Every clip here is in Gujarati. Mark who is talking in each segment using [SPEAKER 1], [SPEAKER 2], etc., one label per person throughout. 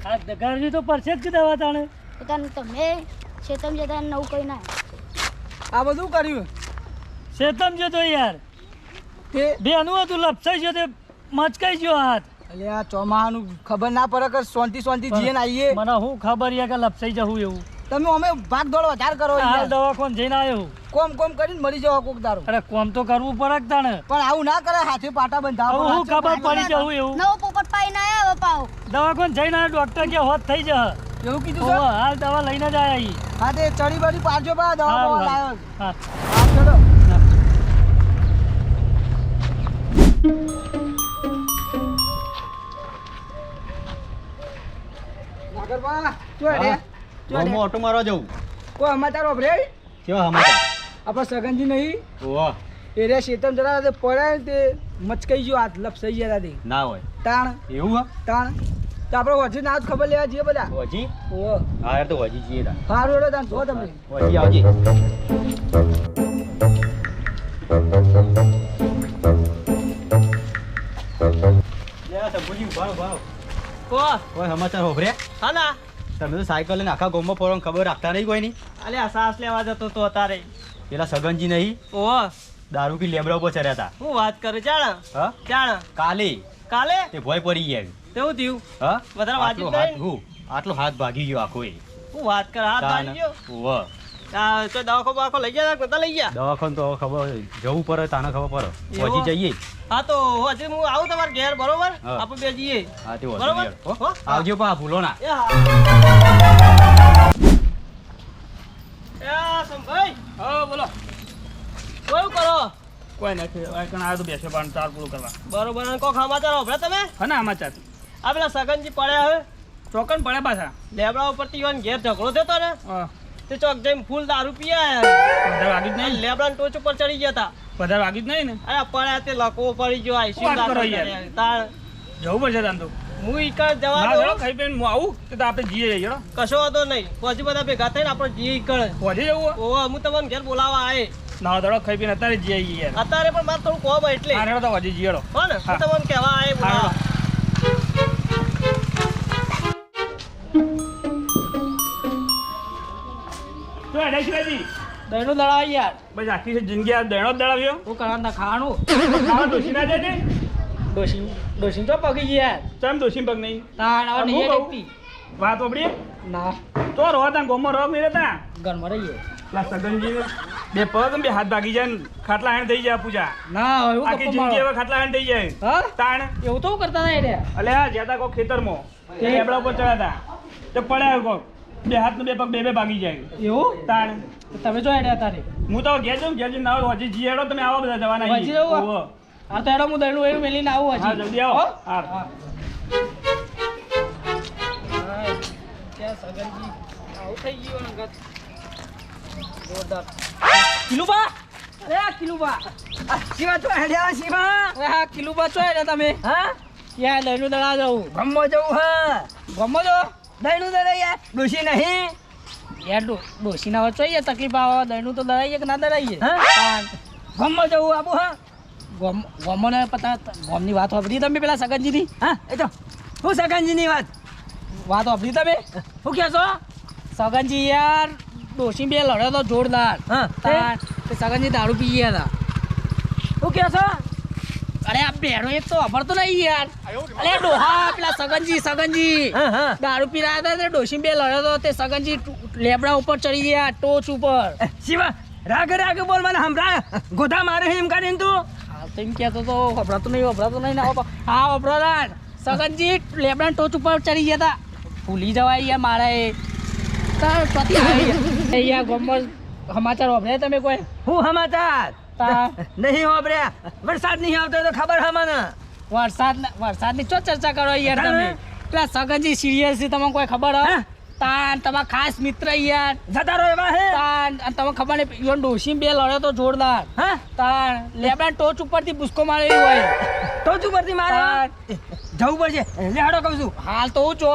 [SPEAKER 1] આ ઘરની તો પરસેજ કે દવા તાણે
[SPEAKER 2] પોતાનું તમે શેતમ જતા નવું કઈ ના
[SPEAKER 3] આ બધું કર્યું
[SPEAKER 1] શેતમ જો તો યાર
[SPEAKER 3] તે
[SPEAKER 1] બેનું હતું લપસાઈ ગયો તે મચકાઈ ગયો હાથ
[SPEAKER 3] એટલે આ ચોમાહાનું ખબર ના પડે કે શાંતિ જીએ ને આવીએ
[SPEAKER 1] મને હું ખબર યાર કે લપસાઈ જવું એવું
[SPEAKER 3] તમે અમે ભાગ દોડ વધારે કરો
[SPEAKER 1] હાલ
[SPEAKER 3] યાર.
[SPEAKER 1] દવાખાને જઈને આવ્યો
[SPEAKER 3] કોમ કરીને મરી જાવ કોક દારો
[SPEAKER 1] અરે કોમ તો કરવું પડે કે તાણે
[SPEAKER 3] પણ આવું ના કરે હાથે પાટા બંધાવ
[SPEAKER 1] હવે હું ખબર પડી જવું એવું
[SPEAKER 2] નવો પોપટ પાઈ ના આવ્યો પાવ
[SPEAKER 1] દવાખાને જઈને આવ્યો ડોક્ટર કે હોત થઈ જશે
[SPEAKER 3] એવું કીધું
[SPEAKER 1] ઓહો,
[SPEAKER 3] છે
[SPEAKER 1] હાલ દવા લઈને જ આયા ઈ.
[SPEAKER 3] હા તે ચડી બડી પાડજો બા દવા
[SPEAKER 1] હારું,
[SPEAKER 3] બવા
[SPEAKER 1] હારું.
[SPEAKER 3] લાયો
[SPEAKER 1] હા
[SPEAKER 3] હા ચલો નાગરબા જો રે
[SPEAKER 4] હું ઓટો મારવા જવું
[SPEAKER 3] કોઈ સમાચાર ઓભરે
[SPEAKER 4] કેવા સમાચાર
[SPEAKER 3] આપણા સગનજી નહીં
[SPEAKER 4] ઓહ
[SPEAKER 3] એરિયા શેતમ જરા તે પડ્યા ને તે મચકાઈ ગયો હાથ લપસાઈ ગયા તે
[SPEAKER 4] ના હોય
[SPEAKER 3] તાણ
[SPEAKER 4] એવું હા
[SPEAKER 3] તાણ તો આપણે વચ્ચે ના જ ખબર લેવા જઈએ બધા
[SPEAKER 4] હજી
[SPEAKER 3] ઓહો
[SPEAKER 4] હા યાર તો હજી જઈએ તા
[SPEAKER 3] સારું હેડો તાણ જો તમે
[SPEAKER 4] હજી આવજે કોઈ સમાચાર હોભર્યા
[SPEAKER 1] હા ના
[SPEAKER 4] તમે તો સાયકલ લઈને આખા ગામમાં ફરો ખબર રાખતા નહીં કોઈ નહીં
[SPEAKER 1] અલે આ સાસ લેવા જતો તો તારે
[SPEAKER 4] પેલા સગનજી નહીં
[SPEAKER 1] ઓહો
[SPEAKER 4] દારૂ પી લેબડા ઉપર ચડ્યા હતા
[SPEAKER 1] હું વાત કરે ચાણ
[SPEAKER 4] હા
[SPEAKER 1] ચાણ
[SPEAKER 4] કાલે
[SPEAKER 1] કાલે
[SPEAKER 4] તે ભોય પડી ગયા
[SPEAKER 1] તેવું થયું
[SPEAKER 4] હા
[SPEAKER 1] વધારે વાંચ્યું
[SPEAKER 4] આટલો હાથ
[SPEAKER 1] નહીં?
[SPEAKER 4] હું આટલો હાથ ભાગી ગયો આખો એ
[SPEAKER 1] હું વાત કર હાથ
[SPEAKER 4] તાણ.
[SPEAKER 1] ભાગી ગયો
[SPEAKER 4] ઓહ
[SPEAKER 1] આ તો દવાખો લઈ ગયા બધા લઈ ગયા
[SPEAKER 4] દવાખાને તો ખબર જવું પડે તાને ખબર પડે
[SPEAKER 1] એવો?
[SPEAKER 4] હજી જઈએ
[SPEAKER 1] હા તો હજી હું આવું તમારે ઘેર બરોબર
[SPEAKER 4] હા.
[SPEAKER 1] આપણે બે જઈએ
[SPEAKER 4] હા તે
[SPEAKER 1] બરોબર?
[SPEAKER 4] વધુ
[SPEAKER 1] હો?
[SPEAKER 4] આવજો પા ભૂલો ના
[SPEAKER 1] એ હા એ સંભાઈ
[SPEAKER 5] હા બોલો
[SPEAKER 1] કેવું કરો
[SPEAKER 5] કોઈ નથી કણ આવ્યો તો બેસે પણ ચાર પૂરું કરવા
[SPEAKER 1] બરોબર અને કોક સમાચાર હોભળ્યા તમે
[SPEAKER 5] હા ના સમાચાર
[SPEAKER 1] આ પેલા સગનજી પડ્યા હવે
[SPEAKER 5] ચોકન પડે પાછા
[SPEAKER 1] લેબડા ઉપરથી ઈવન ઘેર ઝઘડો થયો ને
[SPEAKER 5] હા
[SPEAKER 1] તે ચોક જઈને ફૂલ દારૂ પીયા
[SPEAKER 5] વધારે વાગી જ નહીં
[SPEAKER 1] લેબડા ટોચ ઉપર ચડી ગયા હતા
[SPEAKER 5] વધારે વાગી જ નહીં ને
[SPEAKER 1] અરે પડ્યા તે લકવો પડી ગયો આઈસીયુ
[SPEAKER 5] વાત કરો
[SPEAKER 1] દાખલ
[SPEAKER 5] યાર.
[SPEAKER 1] કર્યા. તાર
[SPEAKER 5] જવું પડશે તાન તો
[SPEAKER 1] હું ઈકર જવા
[SPEAKER 5] ના
[SPEAKER 1] દઉં
[SPEAKER 5] ચલો ખાઈ પીને હું આવું તો આપણે જઈએ હેડો
[SPEAKER 1] કશો વાંધો નહીં પછી બધા ભેગા થઈને આપણે જઈએ ઈકર
[SPEAKER 5] પહોંચી જવું હોય?
[SPEAKER 1] ઓહો હું તમને ઘેર બોલાવા આયે
[SPEAKER 5] ના ચલો ખાઈ પીને અત્યારે જઈએ યાર
[SPEAKER 1] અત્યારે પણ મારે થોડું કોમ એટલે
[SPEAKER 5] હા હેડો તો હજી જઈએ હેડો
[SPEAKER 1] હો ને હું
[SPEAKER 5] હા.
[SPEAKER 1] તમને કહેવા આયે
[SPEAKER 5] હા,
[SPEAKER 1] બોલાવા
[SPEAKER 5] તો હેડે શિવાજી
[SPEAKER 1] દહીંનું દળાવ યાર
[SPEAKER 5] બસ આખી જિંદગી આ દેણો જ દળાવ્યો
[SPEAKER 1] હું કરવાના ખાવાનું
[SPEAKER 5] ખાવા દોશી ના જાય
[SPEAKER 1] ડોસી તો પગી ગયા
[SPEAKER 5] ચમ દોશી પગ નહીં
[SPEAKER 1] તાણ હવે
[SPEAKER 5] હું
[SPEAKER 1] નહીં
[SPEAKER 5] કહું?
[SPEAKER 1] દેખતી
[SPEAKER 5] વાત ઓબડી
[SPEAKER 1] ના
[SPEAKER 5] તો રહો તા ગોમમાં રહો નહીં રહેતા
[SPEAKER 1] ઘરમાં રહીએ
[SPEAKER 5] પેલા સગનજી બે પગ ને બે હાથ ભાગી જાય ને ખાટલા હેણ થઈ જાય પૂજા
[SPEAKER 1] ના હવે હું
[SPEAKER 5] આખી
[SPEAKER 1] ગપ્પો
[SPEAKER 5] જિંદગી
[SPEAKER 1] મારો.
[SPEAKER 5] હવે ખાટલા હેણ થઈ જાય
[SPEAKER 1] હા
[SPEAKER 5] તાણ
[SPEAKER 1] એવું તો કરતા હતા એટલે
[SPEAKER 5] અલે આ જ્યાં કોઈ ખેતરમાં તે લેબડા ઉપર ચડ્યા હતા તે પડ્યા કોક બે હાથ ને બે પગ બે ભાગી જાય
[SPEAKER 1] એવું
[SPEAKER 5] તાણ
[SPEAKER 1] તો તમે જો હેડ્યા તારે
[SPEAKER 5] હું તો ઘેર જાઉં ઘેર જઈને આવો હજી જી હેડો તમે આવો બધા જવાના
[SPEAKER 1] હજી જવું?
[SPEAKER 5] ઓહો.
[SPEAKER 1] હા તો હેડો હું દહીંનું એવું મેલીને આવું
[SPEAKER 5] હા
[SPEAKER 1] હજી
[SPEAKER 5] જલ્દી આવો
[SPEAKER 1] હો?
[SPEAKER 5] હા
[SPEAKER 1] હા. ક્યાં સગનજી આવું થઈ ગયું અંગત જોરદાર કિલુબા અરે આ કિલુબા
[SPEAKER 3] શિવા તો હેડ્યા શિવા
[SPEAKER 1] અરે હા કિલુબા ચો હેડ્યા તમે
[SPEAKER 3] હા
[SPEAKER 1] ક્યાં દહીંનું દડા જવું
[SPEAKER 3] ગમો જવું હા
[SPEAKER 1] ગમો છો
[SPEAKER 3] દઈનું દરે યાર ડોશી નહીં
[SPEAKER 1] યાર ડોસીના વચ્ચે આવીએ તકલીફ આવે દહીંનું તો દડાઈએ કે ના દડાઈએ
[SPEAKER 3] હા? ગમો જવું આબુ હા
[SPEAKER 1] ગમોને પતા ગમની વાત સાંભળી તમે પેલા સગનજીની
[SPEAKER 3] હા એ તો હું સગનજીની વાત
[SPEAKER 1] વાત સાંભળી તમે
[SPEAKER 3] શું કહો છો
[SPEAKER 1] સગનજી યાર ડોસી બે લડ્યો તો જોરદાર
[SPEAKER 3] હા
[SPEAKER 1] તાણ તે સગનજી દારૂ પી ગયા હતા
[SPEAKER 3] શું કહો છો
[SPEAKER 1] અરે આ બેરો એક તો અભરતો નહીં યાર અરે ડોહા પેલા સગનજી
[SPEAKER 3] હા હા
[SPEAKER 1] દારૂ પી રહ્યા હતા તે ડોસી બે લડ્યો તો તે સગનજી લેબડા ઉપર ચડી ગયા ટોચ ઉપર
[SPEAKER 3] શિવા રાગ બોલ મને હમરા ગોધા મારે એમ કરીને તું
[SPEAKER 1] હાલ તો એમ કહેતો તો વભરાતો નહીં ના હા વભરાતા સગનજી લેબડા ટોચ ઉપર ચડી ગયા હતા ભૂલી જવાય યાર મારે તાર પતિ અહીંયા ગમમાં સમાચાર વભરાય તમે કોઈ
[SPEAKER 3] હું સમાચાર
[SPEAKER 1] તાર
[SPEAKER 3] નહીં હોબર્યા વરસાદ નહીં આવતો તો ખબર હે મને
[SPEAKER 1] વરસાદની ચો ચર્ચા કરો યાર તમે પેલા સગનજી સિરિયસ છે તમને કોઈ ખબર હે
[SPEAKER 3] હા?
[SPEAKER 1] તાન તમારા ખાસ મિત્ર યાર
[SPEAKER 3] જતા રહો એવા હે
[SPEAKER 1] તાન અને તમને ખબર નહીં ઈવન ડોસી બે લડ્યો તો જોરદાર
[SPEAKER 3] હા
[SPEAKER 1] તાન લેબડા ટોચ ઉપરથી બુસ્કો મારેલી હોય
[SPEAKER 3] તો શું કરતી મારે જવું પડશે લેહાડો કહું છું
[SPEAKER 1] હાલ તો હું જો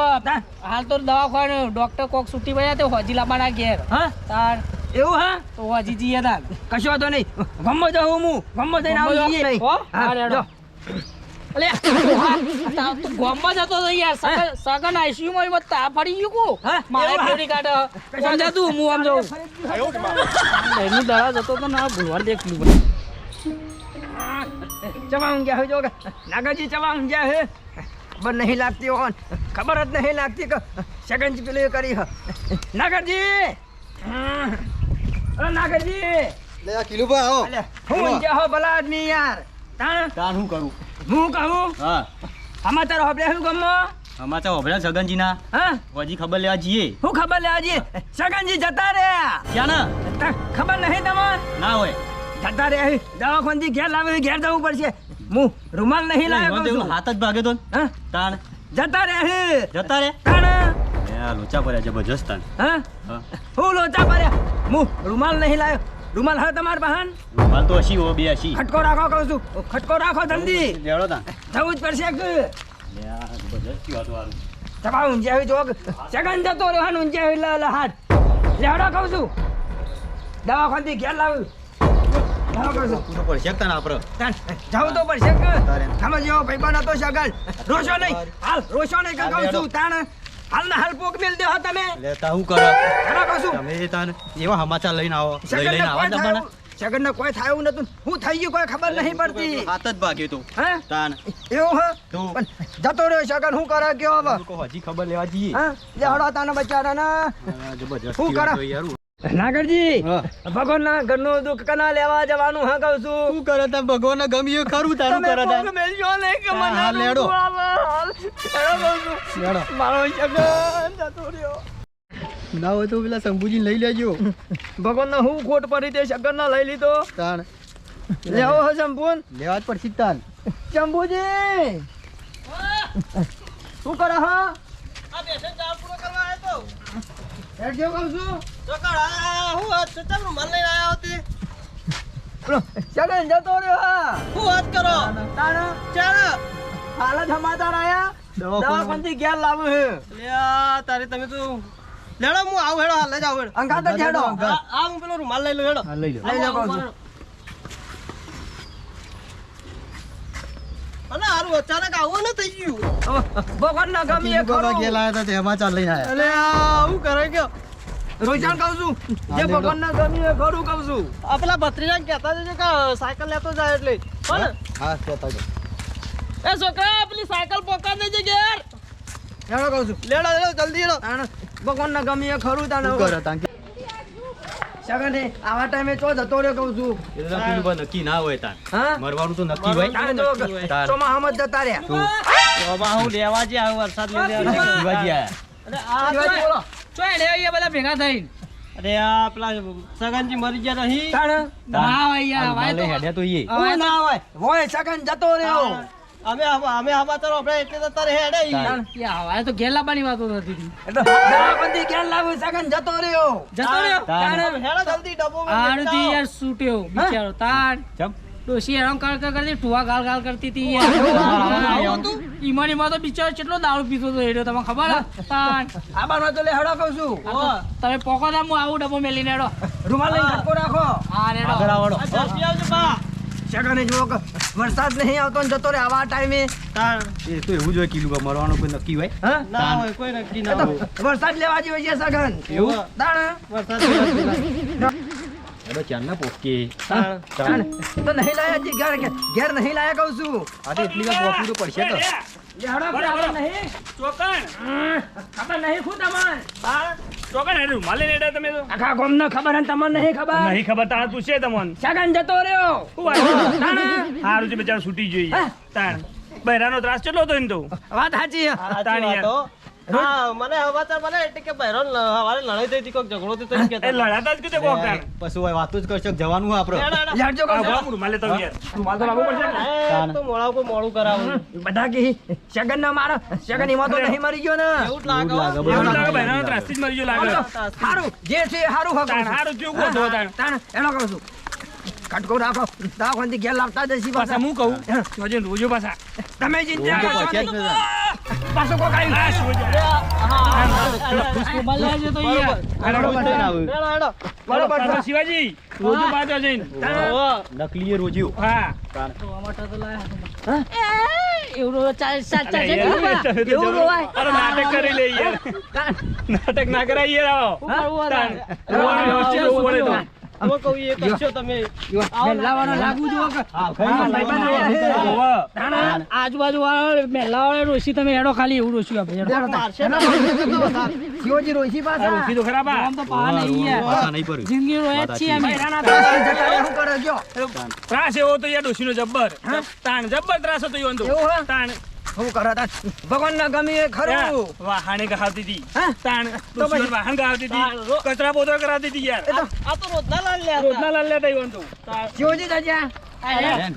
[SPEAKER 1] હાલ તો દવાખાને ડોક્ટર કોક છૂટી પડ્યા તે હજી લાવવાના ઘેર
[SPEAKER 3] હા
[SPEAKER 1] તાન
[SPEAKER 3] એવું હા
[SPEAKER 1] તો હજી જઈએ તાન
[SPEAKER 3] કશો વાંધો નહીં ગમો જાઉં હું ગમો જઈને આવું
[SPEAKER 1] ગમો
[SPEAKER 3] જોઈએ
[SPEAKER 1] જાઉં? હો? હા,
[SPEAKER 3] હા
[SPEAKER 1] રેડો.
[SPEAKER 3] જો.
[SPEAKER 1] અલે તું ગોમમાં જતો હતો યાર સગન ICU માં એમાં તાપ પડી ગયું કો
[SPEAKER 3] હા?
[SPEAKER 1] મારે
[SPEAKER 3] એવું
[SPEAKER 1] ફેરી કાઢ સમજા તું હું આમ જાઉં એનું દડા જતો તો ના ભૂલવા દેખ લું
[SPEAKER 3] ચવા ઊંઘ્યા હોય જો નાગાજી ચવા ઊંઘ્યા હે ખબર નહીં લાગતી હોન ખબર જ નહીં લાગતી કે સગનજી પેલું એ કરી હ નાગરજી અરે નાગરજી
[SPEAKER 6] લે આ કિલુભા આવો
[SPEAKER 3] અલે હું ઊંઘ્યા હો ભલા આદમી યાર તાણ
[SPEAKER 4] તાન હું કરું
[SPEAKER 3] હું કહું
[SPEAKER 4] હા
[SPEAKER 3] સમાચાર હોબળે હું ગમો
[SPEAKER 4] સમાચાર હોભળ્યા સગનજીના
[SPEAKER 3] હા
[SPEAKER 4] હજી ખબર લેવા જઈએ
[SPEAKER 3] હું ખબર લેવાજી સગનજી જતા રહ્યા
[SPEAKER 4] ક્યાં ના
[SPEAKER 3] તા ખબર નહીં તમને
[SPEAKER 4] ના હોય
[SPEAKER 3] જતા રહ્યા દવાખાનથી ઘેર લાવે ઘેર જવું પડશે હું રૂમાલ નહીં લાવ્યો કહું છું.
[SPEAKER 4] હાથ જ ભાગે તો
[SPEAKER 3] હા
[SPEAKER 4] તાણ
[SPEAKER 3] જતા રહ્યા
[SPEAKER 4] જતા રે
[SPEAKER 3] તાણ
[SPEAKER 4] લોચા પડ્યા જબરજસ્ત તાન
[SPEAKER 3] હા
[SPEAKER 4] હા
[SPEAKER 3] હું લોચા પડ્યા હું રૂમાલ નહીં લાવ્યો રૂમાલ હવે તમારા બહાન
[SPEAKER 4] હાલ તો હસી હો બે હસી
[SPEAKER 3] ખટકો રાખો કહું છું ખટકો રાખો જલ્દી
[SPEAKER 4] લેવડો તાન
[SPEAKER 3] જવું જ પડશે કે
[SPEAKER 4] લે આ જબરજસ્ત થયું આ તો હારું.
[SPEAKER 3] ચપા ઊંઝાવી જોગ સગન જતો રહ્યો ઊંઝાવી લે હાથ લેવડો કહું છું દવાખાનથી ઘેર લાવ્યું દવા કહું છું
[SPEAKER 4] પૂરો પડશે તાન આપણે
[SPEAKER 3] જવું તો પડશે કે
[SPEAKER 4] તારે.
[SPEAKER 3] સમજ્યો ભાઈબંધ હતો સગન રોશો નહીં હાલ રોશો નહીં કે કહું છું તાણ હાલ ને હાલ પોક મેલ દેહો તમે
[SPEAKER 4] લેતા હું કરો
[SPEAKER 3] ચાલો કહું છું
[SPEAKER 4] તમે તાન એવા સમાચાર લઈને આવો લઈ
[SPEAKER 3] સગનને
[SPEAKER 4] લઈને આવો
[SPEAKER 3] કોઈ
[SPEAKER 4] તમારા
[SPEAKER 3] થયું- સગનને કોઈ થયું નતું હું થઈ ગયું કોઈ ખબર નહીં પડતી
[SPEAKER 4] હાથ જ ભાગ્યો તો
[SPEAKER 3] હા
[SPEAKER 4] તાન
[SPEAKER 3] એવું હા
[SPEAKER 4] તો
[SPEAKER 3] પણ જતો રહ્યો સગન હું કરે કયો હવે
[SPEAKER 4] લોકો હજી ખબર લેવા જઈએ
[SPEAKER 3] હા લે હડો તાનો બચારાને
[SPEAKER 4] જબરજસ્ત
[SPEAKER 3] હું
[SPEAKER 4] થયું આ
[SPEAKER 3] કરો?
[SPEAKER 4] તો યાર
[SPEAKER 3] નાગરજી
[SPEAKER 4] હા.
[SPEAKER 3] ભગવાનના ઘરનું દુઃખ કના લેવા જવાનું હા કહું છું
[SPEAKER 4] શું કરે તા ભગવાન ગમ્યું ખરું તારું કરે તા
[SPEAKER 3] તમે મેલજો નહીં કે મને
[SPEAKER 4] હા, લેડો.
[SPEAKER 3] દુઃખ આવે. હાલ, હેડો કહું છું.
[SPEAKER 4] લેડો.
[SPEAKER 3] મારો સગન જતો રહ્યો
[SPEAKER 4] ના હોય તો પેલા શંભુજી લઈ લેજો
[SPEAKER 3] ભગવાનને હું ખોટ પડી તે સગનને લઈ લીધો
[SPEAKER 4] તાણ
[SPEAKER 3] લેવો હે શંભુન
[SPEAKER 4] લેવા જ પડશે તાન
[SPEAKER 3] શંભુજી શું કરે હા હેડજો કહું છું પેલો સગન જતો રહ્યો હા તાણ હાલ જ સમાચાર આયા દવાખાનથી ઘેર લાવું છે અંગાત જ હેડો
[SPEAKER 4] હા, લઈ લો
[SPEAKER 3] લઈ લો કહું છું ભગવાનના ગમી એ ખરો.
[SPEAKER 4] સમાચાર લઈને આયા
[SPEAKER 3] રોશન કહું છું જે ભગવાનના ગમી એ ખરું કહું છું
[SPEAKER 6] આપલા ભત્રીજા કહેતા જજો કે સાયકલ લેતો જાય એટલે
[SPEAKER 4] હા કહેતા જો
[SPEAKER 1] એ છોકરા પેલી સાયકલ પકડ દેજે ઘેર
[SPEAKER 3] હેડો કહું છું
[SPEAKER 6] લેડો જલ્દી લેડો
[SPEAKER 3] તાણ ભગવાનના ગમી એ ખરું તાણ
[SPEAKER 4] શું કરે તાન
[SPEAKER 3] સગને આવા ટાઈમે ચો જતો રહ્યો કહું છું
[SPEAKER 4] એ તો પેલું બા નક્કી ના હોય તાન
[SPEAKER 3] હા
[SPEAKER 4] મરવાનું તો નક્કી હોય
[SPEAKER 3] તાણ જો
[SPEAKER 4] તાણ.
[SPEAKER 3] ચોમાહામાં જ જતા રહ્યા
[SPEAKER 4] શું
[SPEAKER 6] લેવા જે આવે વરસાદ
[SPEAKER 4] શિવાજી આયા
[SPEAKER 3] શિવાજી બોલો
[SPEAKER 1] ચો એડે અહીંયા બધા ભેગા થઈને
[SPEAKER 6] અરે આ પેલા સગનજી મરી ગયા નહીં
[SPEAKER 3] તાણ
[SPEAKER 1] ના હોય યાર
[SPEAKER 4] માલે
[SPEAKER 1] ભાઈ
[SPEAKER 4] હેડ્યા તો ઈ
[SPEAKER 3] હવે ના હોય હોય સગન જતો રહ્યો
[SPEAKER 6] અમે સમાચાર આપણે એટલે તારે હેડે
[SPEAKER 3] તાણ
[SPEAKER 1] હવે તો ઘેર લાવવાની વાતો થતી હતી
[SPEAKER 3] એટલે દવાખાનથી ઘેર લાવું સગન જતો રહ્યો
[SPEAKER 1] જતો રહ્યો
[SPEAKER 4] તાણ.
[SPEAKER 6] હેડો જલ્દી ડબ્બો
[SPEAKER 1] આડુથી યાર છૂટ્યો બિચારો તાણ
[SPEAKER 4] ચમ
[SPEAKER 1] ડોશી હેરાન કરતી ટુવા ગાલ ગાલ કરતી હતી યાર ઈમાનીમાં તો બિચારો કેટલો દારૂ પીતો હતો એડો તમને ખબર હે? તાણ
[SPEAKER 3] આ બારમાં તો લે હેડો કહું છું
[SPEAKER 1] તમે પોકો ના હું આવું ડબ્બો મેલીને હેડો
[SPEAKER 3] રૂમાલ લઈને ઠપકો રાખો
[SPEAKER 1] હા રેડો
[SPEAKER 4] આગળ આવડો
[SPEAKER 6] જલ્દી આવજો બા
[SPEAKER 3] સગને જુઓ કે વરસાદ નહીં આવતો ને જતો રહે આવા ટાઈમે
[SPEAKER 4] એ તો એવું જ હોય કીધું કે મરવાનું કોઈ નક્કી હોય
[SPEAKER 3] હા
[SPEAKER 6] ના હોય કોઈ નક્કી ના
[SPEAKER 3] એ તો
[SPEAKER 6] હોય
[SPEAKER 3] વરસાદ લેવા જેવો છે સગન
[SPEAKER 6] એવું
[SPEAKER 3] તાણ
[SPEAKER 6] વરસાદ
[SPEAKER 4] હવે ચાંદના પોકે
[SPEAKER 3] તાણ તો નહીં લાયા હજી ઘેર નહીં લાયા કહું છું
[SPEAKER 4] આ તો એટલી વાર પોકવું તો પડશે તો
[SPEAKER 3] હેડો ખબર નહીં
[SPEAKER 5] ચોકણ
[SPEAKER 3] ખબર નહીં ખુદ અમન
[SPEAKER 5] ચોકણ હેડું માલે નેડા તમે તો
[SPEAKER 3] આખા ગામને ખબર હે તમને નહીં ખબર
[SPEAKER 5] નહીં ખબર તાણ પૂછે તમને
[SPEAKER 3] સગન જતો રહ્યો
[SPEAKER 5] શું વાત
[SPEAKER 3] તાણ
[SPEAKER 5] હારું છે બચારો છૂટી જોઈએ
[SPEAKER 3] હા.
[SPEAKER 5] તાણ બહેરાનો ત્રાસ કેટલો હતો એને તો
[SPEAKER 3] વાત સાચી હે.
[SPEAKER 5] તાણ યાર.
[SPEAKER 6] હા મને સમાચાર મને એટલે કે બહેરો હવારે લડાઈ થઈ હતી કોઈક ઝઘડો થયો તો એમ
[SPEAKER 5] એ
[SPEAKER 6] કહેતા
[SPEAKER 5] લડાતા જ કીધું કોક તાણ
[SPEAKER 4] પછી હોય વાતો જ કરશો જવાનું હોય આપણે
[SPEAKER 6] હેડો, હેડો.
[SPEAKER 3] લેડજો કહું છું.
[SPEAKER 5] રૂમાલે તો યાર રૂમાલ તો લાવવો પડશે ને.
[SPEAKER 6] એ તો મોડા ઉપર મોડું કરાવું
[SPEAKER 3] બધા કે સગન ના મારો સગન એમાં તો નહીં મરી ગયો ને
[SPEAKER 6] એવું જ લાગે
[SPEAKER 4] લાગે
[SPEAKER 6] હો.
[SPEAKER 4] બધું.
[SPEAKER 5] એવું લાગે બહેરાનો ત્રાસથી જ મરી ગયો લાગે
[SPEAKER 3] હારું જે છે એ હારું
[SPEAKER 5] તાણ
[SPEAKER 3] હકો
[SPEAKER 5] હારું થયું કોક તો તાણ
[SPEAKER 3] તાણ એનો કહું છું ખટકો રાખો દવાખાનથી ઘેર લાવતા જશી
[SPEAKER 5] પાછા
[SPEAKER 3] પાછા
[SPEAKER 5] હું કહું જોજે રોજો પાછા
[SPEAKER 3] તમે ચિંતા
[SPEAKER 4] તો
[SPEAKER 3] કરશો
[SPEAKER 4] પછી જ
[SPEAKER 3] નહીં.
[SPEAKER 4] ને.
[SPEAKER 3] પાછું કોક આવ્યું.
[SPEAKER 5] આ શું છે?
[SPEAKER 1] રૂમાલ લેજો તો યાર
[SPEAKER 4] રોજ થઈને આવે.
[SPEAKER 6] હેડો, હેડો.
[SPEAKER 3] બરોબર
[SPEAKER 5] પાછો
[SPEAKER 3] છે.
[SPEAKER 5] શિવાજી રોજો પાછો જઈને
[SPEAKER 6] ઓહો.
[SPEAKER 4] નકલી એ રોજ્યું
[SPEAKER 5] હા
[SPEAKER 1] ટમાટર તો લાયા એવું ચાલ
[SPEAKER 5] અરે યાર, તમે તો
[SPEAKER 1] એવું
[SPEAKER 5] જબરું.
[SPEAKER 1] રોવાય.
[SPEAKER 5] અરે નાટક કરી લે યાર. નાટક ના કરાય યાર આવો.
[SPEAKER 1] શું કરવું
[SPEAKER 5] તાણ.
[SPEAKER 1] હતા?
[SPEAKER 5] રોવાનું વ્યવસ્થિત રોવું પડે તો.
[SPEAKER 6] અમે કહું એ કરશો તમે
[SPEAKER 3] લાવવાનો લાગુ જો કે ભાઈબંધ આયા હે.
[SPEAKER 5] હોવે.
[SPEAKER 1] આજુબાજુ વાળા મહેલા વાળા રોશી તમે હેડો ખાલી એવું રોશું આપણે
[SPEAKER 3] શિવજી રોશી
[SPEAKER 5] આ
[SPEAKER 3] પાછા
[SPEAKER 5] રોશી તો ખરાબ આ.
[SPEAKER 1] આમ તો પા નહીં યાર
[SPEAKER 4] પાછા નહીં પડ્યું.
[SPEAKER 1] જિંદગી રોયા જ છીએ અમે
[SPEAKER 3] જતા રહ્યા, શું કરો કયો?
[SPEAKER 5] ત્રાસ એવો તો યાર ડોશીનો જબ્બર. તાણ જબ્બર ત્રાસ હતો ઈવન તો.
[SPEAKER 3] એવું હે?
[SPEAKER 5] તાણ.
[SPEAKER 3] શું કરો તા? ભગવાન ના ગમી એ ખરું
[SPEAKER 5] યા, વાહણે ગહાવતી હતી.
[SPEAKER 3] હા?
[SPEAKER 5] તાણ ડોશીઓ વાહણ ગહાવતી હતી. કચરા પોતો કરાવતી હતી યાર.
[SPEAKER 6] આ તો રોજના લાલ લે
[SPEAKER 5] રોજના લાલ લેતા ઈવન તો.
[SPEAKER 3] શિવજી દાદા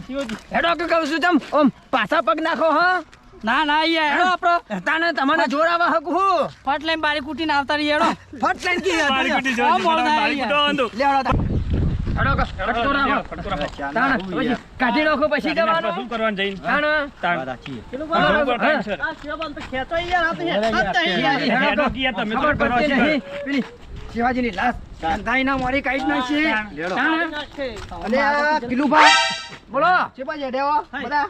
[SPEAKER 5] શિવજી.
[SPEAKER 3] હેડો કે કહું છું તમ ઓમ પાછા પગ નાખો હા
[SPEAKER 1] ના ના યાર હેડો આપણો
[SPEAKER 3] તાને તમને જોરાવા હક હું
[SPEAKER 1] ફટ લઈને બારી કૂટીને આવતા રહીએ હેડો
[SPEAKER 3] ફટ લાઈન કી
[SPEAKER 5] બારી
[SPEAKER 3] હતી
[SPEAKER 5] કુટી જો,
[SPEAKER 1] આ મોડું
[SPEAKER 5] બારી
[SPEAKER 1] થાય
[SPEAKER 5] કુટો આંધો.
[SPEAKER 3] લેવડો તા હેડો કે ફટકો રાખો
[SPEAKER 5] ફટકો રાખો.
[SPEAKER 3] તાને પછી કાઢી નાખો પછી
[SPEAKER 5] શું
[SPEAKER 3] જવાનું
[SPEAKER 5] કરવાનું જઈને?
[SPEAKER 3] તાને
[SPEAKER 5] તાણ.
[SPEAKER 4] વાત સાચી.
[SPEAKER 5] બરોબર ટાઈમસર.
[SPEAKER 6] આ શિવાબાન તો ખેંચો યાર આ તો હેડતા યાર
[SPEAKER 5] હેડો કે યાર તમે તો
[SPEAKER 3] ખબર
[SPEAKER 5] કરો
[SPEAKER 3] પડતી
[SPEAKER 5] છો.
[SPEAKER 3] નહીં પેલી શિવાજીની લાશ અંધાઈ ના મોરી કાઢી નાખી તાને અલે આ કિલુભા બોલો ચેપા જેડેવો બધા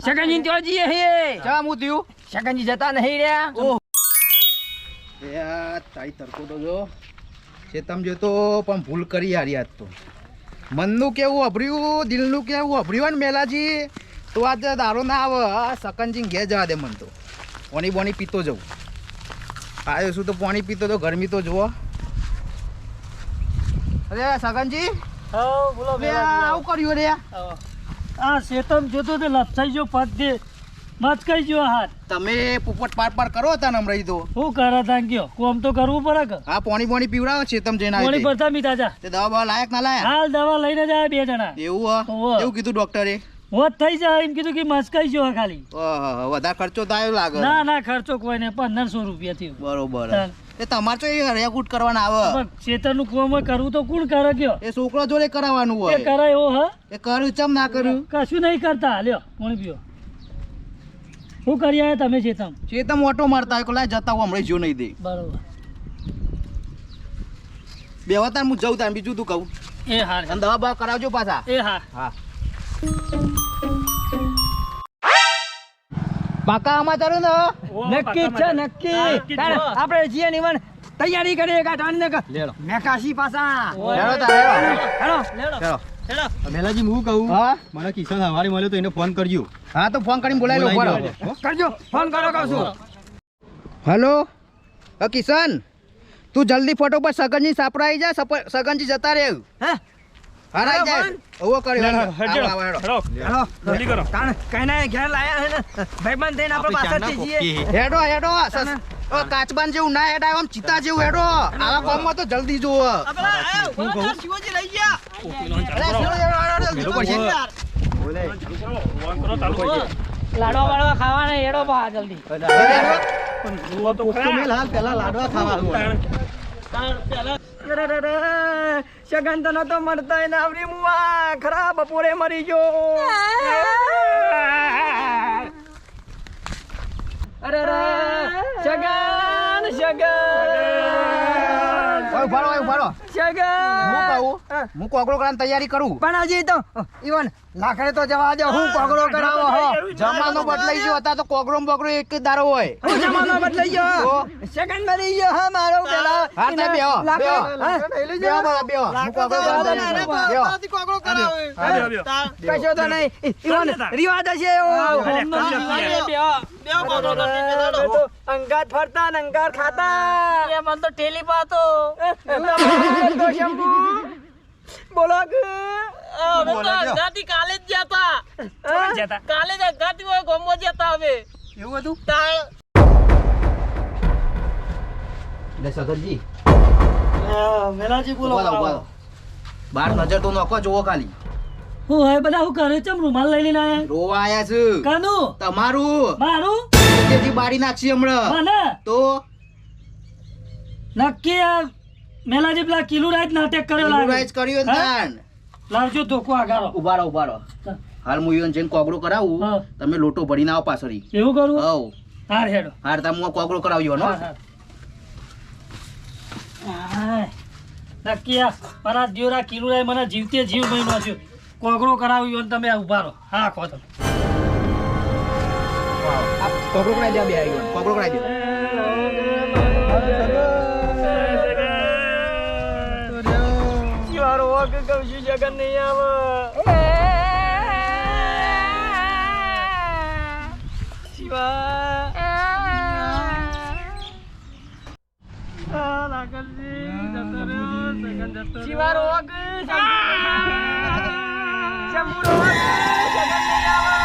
[SPEAKER 3] શકનજી તો જીએ હે જા મુ થયું શકનજી જતા નહીં રહ્યા
[SPEAKER 7] એ આ તારી તરકો તો જો ચેતમ જો તો પણ ભૂલ કરી યાર યાદ તો મનનું કેવું અભર્યું દિલનું કેવું અભર્યું ને મેલાજી તો આજે દારૂ ના આવે આ શકનજી ઘેર જવા દે મન તો પાણી બોણી પીતો જવું આવ્યો છું તો પાણી પીતો તો ગરમી તો જુઓ અરે શકનજી
[SPEAKER 6] હા બોલો
[SPEAKER 7] લે આવું કર્યું રે
[SPEAKER 1] આ શેતમ જોતો તો લપસાઈ જો પગ દે મત કઈ જો હાથ
[SPEAKER 7] તમે પોપટ પાર કરો હતા ને હમણાં તો
[SPEAKER 1] શું કરે તા ગયો કોમ તો કરવું પડે કે
[SPEAKER 7] હા પાણી બોણી પીવડાવો ચેતમ જઈને
[SPEAKER 1] કોણી
[SPEAKER 7] આવી
[SPEAKER 1] પડતા મીઠા જા
[SPEAKER 7] તે દવા બવા લાયક ના લાયા
[SPEAKER 1] હાલ દવા લઈને જાય બે જણા
[SPEAKER 7] એવું
[SPEAKER 1] ઓહો.
[SPEAKER 7] એવું કીધું ડોક્ટરે
[SPEAKER 1] હોત થઈ જાય એમ કીધું કે મસ્કાઈ જો ખાલી
[SPEAKER 7] ઓહો, વધારે ખર્ચો થાય એવું લાગે
[SPEAKER 1] ના ના ખર્ચો કોઈ નહીં 1500 રૂપિયા થયું
[SPEAKER 7] બરોબર
[SPEAKER 1] તાન.
[SPEAKER 7] એ તમારે તો એ રેકૂટ કરવાના આવે
[SPEAKER 1] પણ ખેતરનું કોમ હોય કરવું તો કોણ કરે ગયો
[SPEAKER 7] એ છોકરો જોડે કરાવવાનું
[SPEAKER 1] એ
[SPEAKER 7] હોય
[SPEAKER 1] કરે એવો હ
[SPEAKER 7] એ કર્યું ચમ ના કર્યું
[SPEAKER 1] કશું નહીં કરતા લ્યો કોણ પીઓ શું કરી આયા તમે ચેતમ
[SPEAKER 7] ચેતમ ઓટો મારતા હોય કે લાય જતા હું હમણાં જો નહીં દે
[SPEAKER 1] બરોબર
[SPEAKER 7] બે વતાર હું જઉં તાર બીજું તું કહું
[SPEAKER 1] એ હાર
[SPEAKER 7] અને દવા બવા કરાવજો પાછા
[SPEAKER 1] એ હા
[SPEAKER 7] હા પાકા સમાચાર ને
[SPEAKER 3] નક્કી છે નક્કી તારે આપણે જીએ નિવન તૈયારી કરીએ કાઢવાની ને
[SPEAKER 7] લેડો
[SPEAKER 3] મેકાશી પાછા
[SPEAKER 7] લેડો તાર લેડો
[SPEAKER 3] હેડો
[SPEAKER 7] લેડો
[SPEAKER 4] મેલાજી હું કહું
[SPEAKER 7] હા
[SPEAKER 4] મને કિશન હવારી મળ્યો તો એને ફોન કરજો.
[SPEAKER 7] હા તો ફોન કરીને બોલાવી લો
[SPEAKER 4] બોલાવી
[SPEAKER 7] બરાબર.
[SPEAKER 4] લો.
[SPEAKER 3] કરજો ફોન કરો કહું છું
[SPEAKER 7] હલો કિશન તું જલ્દી ફોટો પર સગનજી સાપરા આવી જા સગનજી જતા રહે
[SPEAKER 3] હે
[SPEAKER 7] હા રાઈ જાય ઓવો કર્યો
[SPEAKER 5] હેડો,
[SPEAKER 7] આવો, આવો, હેડો.
[SPEAKER 5] હેડો.
[SPEAKER 3] હેડો
[SPEAKER 5] જલ્દી કરો.
[SPEAKER 3] તાણ કઈ ના ઘેર લાયા હે ને ભાઈબંધ થઈને આપણે પાછળથી જઈએ
[SPEAKER 7] હેડો હેડો કાચબાન જેવું ના હેડાય આમ ચિતા જેવું હેડો આવા કામમાં તો જલ્દી જુઓ
[SPEAKER 6] શિવાજી લઈ ગયા
[SPEAKER 7] જલ્દી પડશે.
[SPEAKER 5] ફોન કરો ચાલુ કરજો.
[SPEAKER 1] લાડવા વાળવા ખાવાના હેડો બા જલ્દી
[SPEAKER 5] પણ જુઓ તો ખરા.
[SPEAKER 4] હાલ પેલા લાડવા ખાવા
[SPEAKER 5] તાણ.
[SPEAKER 3] સગન તો નતો મળતા એને આવરી મુવા ખરા બપોરે મરી ગયો અરે રે સગન
[SPEAKER 7] ઓય ઉભારો ઓય ઉભારો
[SPEAKER 3] સગન
[SPEAKER 7] હું કહું હું કોકરો કરવાની તૈયારી કરું
[SPEAKER 3] પણ હજી તો ઈવન લાકડે તો જવા દે હું કોગળો કરાવો હો
[SPEAKER 7] જમાનો બદલાઈ ગયો હતા તો કોગરો બોગરો એક જ દારો હોય
[SPEAKER 3] હું જમાનો બદલાઈ ગયો સગન મરી ગયો હા મારો પેલા
[SPEAKER 7] હા તે બેહો બેહો
[SPEAKER 3] હા?
[SPEAKER 7] બેહો બોલા બેહો હું કોગરો કરવાની બેહો
[SPEAKER 5] આવ્યો, આવ્યો.
[SPEAKER 3] કશો તો નહીં ઈવન રિવાજ હશે એવો તો અંગાત ફરતા ને અંગાર ખાતા
[SPEAKER 1] એ મને તો ઠેલી પાતો
[SPEAKER 3] તો શંભુ બોલો કે
[SPEAKER 6] કાલે જ ગયા હતા
[SPEAKER 5] જતા.
[SPEAKER 6] કાલે જ અંગાતી હોય ગોમો જતા હવે
[SPEAKER 7] એવું હતું
[SPEAKER 6] તાળ
[SPEAKER 7] લે સગનજી
[SPEAKER 6] મેલાજી
[SPEAKER 7] ઉભા રહો, ઉભા રહો. બાર નજર તો નોખો જોવો ખાલી
[SPEAKER 1] હું હવે બધા હું કરે ચમ રૂમાલ લઈ લઈને આયા
[SPEAKER 7] રોવા આયા છે
[SPEAKER 1] કાનું
[SPEAKER 7] તમારું
[SPEAKER 1] મારું
[SPEAKER 7] તેજી બારી નાખશી હમણાં
[SPEAKER 1] મને
[SPEAKER 7] તો
[SPEAKER 1] નક્કી આ મેલાજી પેલા કિલો રાત નાટક કર્યો લાગે
[SPEAKER 7] રાઈસ કર્યો ને
[SPEAKER 1] હા?
[SPEAKER 7] તાન
[SPEAKER 1] લાવજો ધોકો આગારો
[SPEAKER 7] ઉભા રહો ઉભા રહો હાલ હું ઈવન જઈને કોગળો કરાવું
[SPEAKER 1] હા.
[SPEAKER 7] તમે લોટો ભરીને આવો પાછળ
[SPEAKER 1] એવું કરું
[SPEAKER 7] હવ
[SPEAKER 1] હાર હેડો
[SPEAKER 7] હાર તમે હું કોગળો કરાવજો નો
[SPEAKER 1] હા, હા. નક્કી આ મારા દિયોરા કિલો રાય મને જીવતે જીવ મહિનો છે કોગળો કરાવ્યો ને તમે ઉભા રહો હા ખો તમે
[SPEAKER 7] આ કોકરો કરાઈ દે બે આવી ગયો કોકરો કરાઈ દે
[SPEAKER 3] મારો વોક કહું છું જગન નહીં આવે શિવારો વોક શંભુરો વોક જગન નહીં આવે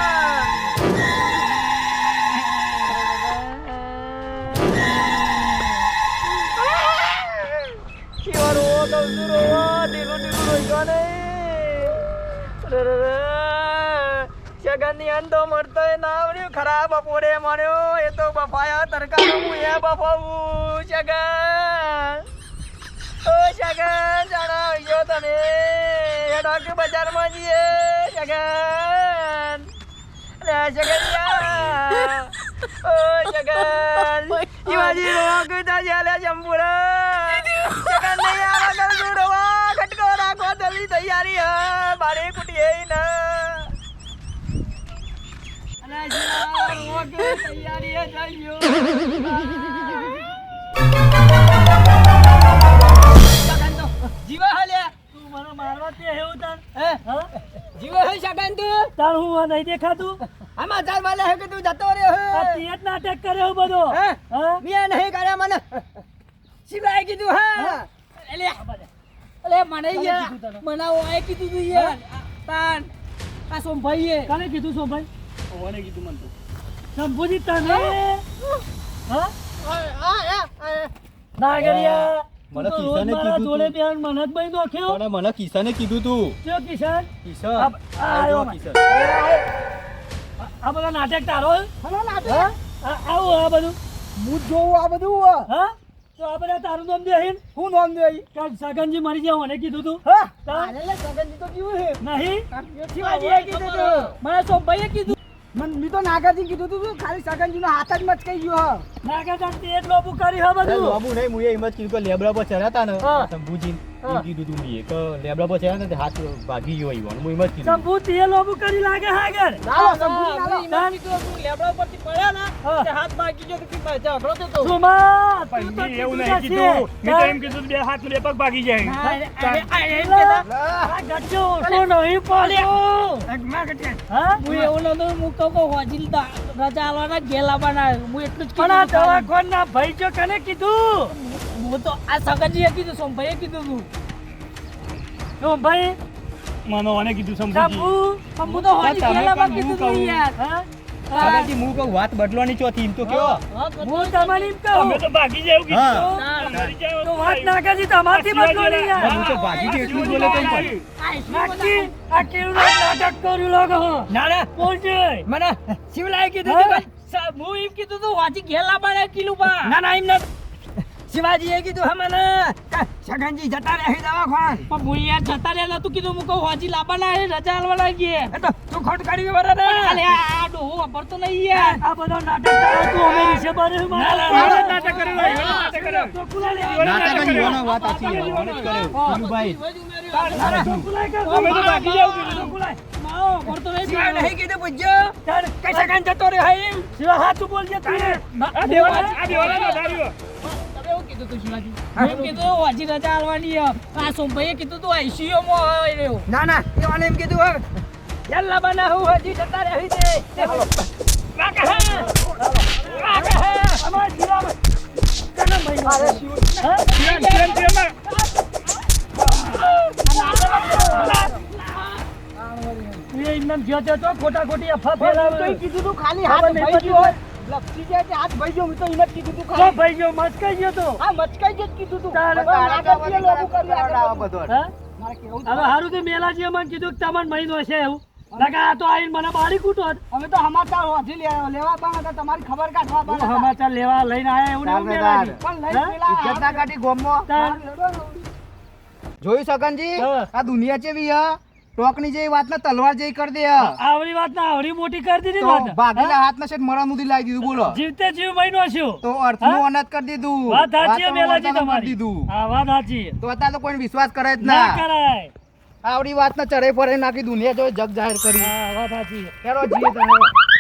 [SPEAKER 3] શિવારો વોક અવસુરો ઢીલું ઢીલું રોઈગો નહીં જગનની અંતો મળતો ના આવડ્યું ખરાબ બપોરે મળ્યો એ તો બફાયા તરકારો હું એ બફાવું જગન ઓ જગન જણાવજો તમે હેડોક બજારમાં જઈએ જગન રે જગનિયા ઓ જગન શિવાજી રોગ દાજ્યા જંબુરા જગન નહીં આવા કરું રોવા ખટકો રાખો જલ્દી તૈયારી હા બારે કુટીએ ના તૈયારી જીવા હાલ્યા તું મને મારવા તે હેવું તાર જીવા હે સગન તું તાર હું નહીં દેખાતું આમાં તાર માલે હે કે તું જતો રહ્યો હે આ તિયત નાટક કર્યો બધો હે મે નહીં કર્યા મને શિવાય કીધું હા
[SPEAKER 1] અલે મને યાર મને ઓય કીધું તું યાર તાન આ સોમભાઈએ
[SPEAKER 6] કાને કીધું સોમભાઈ
[SPEAKER 5] ઓને કીધું મન તો
[SPEAKER 6] શંભુજી તને ના ગરિયા
[SPEAKER 4] મને કિસાને કીધું
[SPEAKER 6] જોડે બેન મને જ બઈ નોખ્યો
[SPEAKER 4] પણ મને કિસાને કીધું તું
[SPEAKER 6] કયો કિશન
[SPEAKER 4] કિશન
[SPEAKER 6] આયો
[SPEAKER 4] કિશન
[SPEAKER 6] આ બધા નાટક તારો
[SPEAKER 1] નાટક
[SPEAKER 6] આવું આ બધું
[SPEAKER 1] હું જોઉં આ બધું
[SPEAKER 6] હા તો આ બધા તારું નામ દે
[SPEAKER 1] હું નોમ દે
[SPEAKER 6] સગનજી મરી ગયા મને કીધું તું
[SPEAKER 1] હા
[SPEAKER 6] તા?
[SPEAKER 1] અરે સગનજી તો જીવ હે
[SPEAKER 6] નહીં
[SPEAKER 1] શિવાજીએ કીધું તું
[SPEAKER 6] મને સોમભાઈએ કીધું
[SPEAKER 1] મી તો નાગાજી કીધું તું ખાલી સગનજીનો હાથ જ મચકાઈ ગયો
[SPEAKER 6] ના કે તે જ લોબુ કરી હા બધું
[SPEAKER 4] બાબુ નહીં મુએ એમ જ કીધું કે લેબડા પર ચડ્યા તા ને
[SPEAKER 6] હા.
[SPEAKER 4] શંભુજી એમ કીધું તું મુએ કે લેબડા પર ચડ્યા ને તે હાથ ભાગી ગયો ઈવન હું એમ જ કીધું
[SPEAKER 6] શંભુ તે લોબુ કરી લાગે હાગર
[SPEAKER 1] નાલો સંભૂત નાલો
[SPEAKER 6] લેબડા પરથી પડ્યા ને
[SPEAKER 1] તે હાથ બાકી ગયો તો ઝઘડો થતો
[SPEAKER 6] સુમા
[SPEAKER 5] પછી એવું નહીં કીધું મેં તો એમ કીધું બે હાથ ને બે પગ ભાગી જાય
[SPEAKER 6] આ ગચ્ચો ઓછો નહીં પડ્યો હા
[SPEAKER 1] હું એવું નતો હું કહું કે હોજી રજા આલવાના ગેલા બનાવે હું એટલું જ
[SPEAKER 6] પણ આ
[SPEAKER 1] કીધું
[SPEAKER 6] દવાખાના ભાઈ જો કને કીધું
[SPEAKER 1] હું તો આ સગનજીએ કીધું સોમભાઈએ કીધું તું
[SPEAKER 6] ભાઈ
[SPEAKER 5] મને ઓને કીધું સમજી
[SPEAKER 1] હું તો હોજી ગેલામાં કીધું તું યાર
[SPEAKER 4] દાદાજી હું કહું વાત બદલવાની ચોથી એમ તો કયો
[SPEAKER 6] હું તમારી એમ કહું
[SPEAKER 5] અમે તો ભાગી જાય એવું
[SPEAKER 4] હા.
[SPEAKER 5] કીધું મરી જાય
[SPEAKER 6] તો વાત ના કરજી તમારથી બદલો નહીં યાર
[SPEAKER 4] હું તો ભાગી ગયો એટલું જ બોલે તો એમ પણ.
[SPEAKER 6] નાખી આ કેવું નાટક કર્યું લાગે હો
[SPEAKER 1] ના ના
[SPEAKER 6] બોલ છે
[SPEAKER 1] મને શિવલાએ કીધું તું કે હું એમ કીધું તું હોજી ગેલા બનાવે કિલો પા
[SPEAKER 6] ના ના એમ ના
[SPEAKER 1] શિવાજીએ કીધું હે મને સગનજી જતા રહે દવાખાન પણ હું યાર જતા રહ્યા નતું કીધું હું કહું હોજી લાવવાના હે રજા આલવાના ગયે તો તું ખોટ કરી વરા ને અલે આ ડોહો વાપરતો નહીં યાર
[SPEAKER 6] આ બધો નાટક તારો તું અમે વિશે બારે
[SPEAKER 5] નાટક કરેલો નાટક કરેલો
[SPEAKER 6] તો કુલા લે
[SPEAKER 4] નાટક જ યુવાનો વાત સાચી છે. મને જ કર્યો. ટીનુભાઈ.
[SPEAKER 5] અમે તો ભાગી જાવ કીધું
[SPEAKER 1] વાપરતો નહીં
[SPEAKER 6] શિવાય નહીં કીધું પૂછજો કઈ સગન જતો રહ્યો હે એમ શિવા હાથ બોલ જે તું
[SPEAKER 5] આ દેવાલા ધાર્યો
[SPEAKER 1] એવું કીધું તું શિવાજી એમ કીધું હોજી રજા આલવાની હે. આ સોમભાઈએ કીધું તું આઈસીયુ માં હોય રહ્યો
[SPEAKER 3] ના ના એવાને એમ કીધું હવે
[SPEAKER 1] યલ્લા બના હું હજી જતા રહી છે
[SPEAKER 6] અમાર શિવા કને મહિનો એ એમનેમ જ્યો તો ખોટા ખોટી અફવા ફેલાવે
[SPEAKER 1] કીધું તું ખાલી હાથ ભાઈ ગયો હોય લપસી જાય તે હાથ ભાઈ ગયો મેં તો એને જ કીધું તું
[SPEAKER 6] તો
[SPEAKER 1] ખાલી
[SPEAKER 6] ભાઈ ગયો મસ્કાઈ ગયો તો
[SPEAKER 1] હા મચકાઈ જ કીધું તું
[SPEAKER 6] તારે
[SPEAKER 1] હવે નાટકીય લોકો કરી આ
[SPEAKER 7] બધો
[SPEAKER 6] હા
[SPEAKER 1] મારે કેવું
[SPEAKER 6] હવે હારું તો મેલાજી અમને કીધું કે તમને મહિનો છે એવું લગા આ તો આઈને મને બાળી કૂટો
[SPEAKER 1] અમે તો સમાચાર હોજી લેવા પણ હતા તમારી ખબર કાઢવા પણ હતા.
[SPEAKER 6] સમાચાર લેવા લઈને આયા એવું નહીં મેલાજી
[SPEAKER 1] પણ લઈ
[SPEAKER 6] હા?
[SPEAKER 1] પેલા
[SPEAKER 7] ઇજ્જત ના કાઢી ગોમમાં
[SPEAKER 6] તાર
[SPEAKER 7] જોઈ સગનજી
[SPEAKER 6] હા.
[SPEAKER 7] આ દુનિયા ચેવી હ ટોકની જેવી વાત ને તલવાર જેવી કરી દે હ.
[SPEAKER 6] આવડી વાત ના આવડી મોટી કરી દીધી
[SPEAKER 7] તો
[SPEAKER 6] વાત
[SPEAKER 7] ભાગેલા હાથ ને શેઠ મરણ સુધી લાવી દીધું બોલો
[SPEAKER 6] જીવતે જીવ મહિનો છું
[SPEAKER 7] તો અર્થનું અનાજ કરી દીધું
[SPEAKER 6] વાત સાચી
[SPEAKER 7] વાતનું
[SPEAKER 6] મેલાજી
[SPEAKER 7] વર્તન કરી
[SPEAKER 6] તમારી
[SPEAKER 7] દીધું
[SPEAKER 6] હા વાત સાચી
[SPEAKER 7] તો અત્યારે તો કોઈ વિશ્વાસ કરે જ
[SPEAKER 6] ના
[SPEAKER 7] ના
[SPEAKER 6] કરાય
[SPEAKER 7] આવડી વાત ને ચડે ફરે નાખી દુનિયા જો જગ જાહેર કરી
[SPEAKER 6] હા વાત સાચી
[SPEAKER 7] ચાલો જીએ તાણે.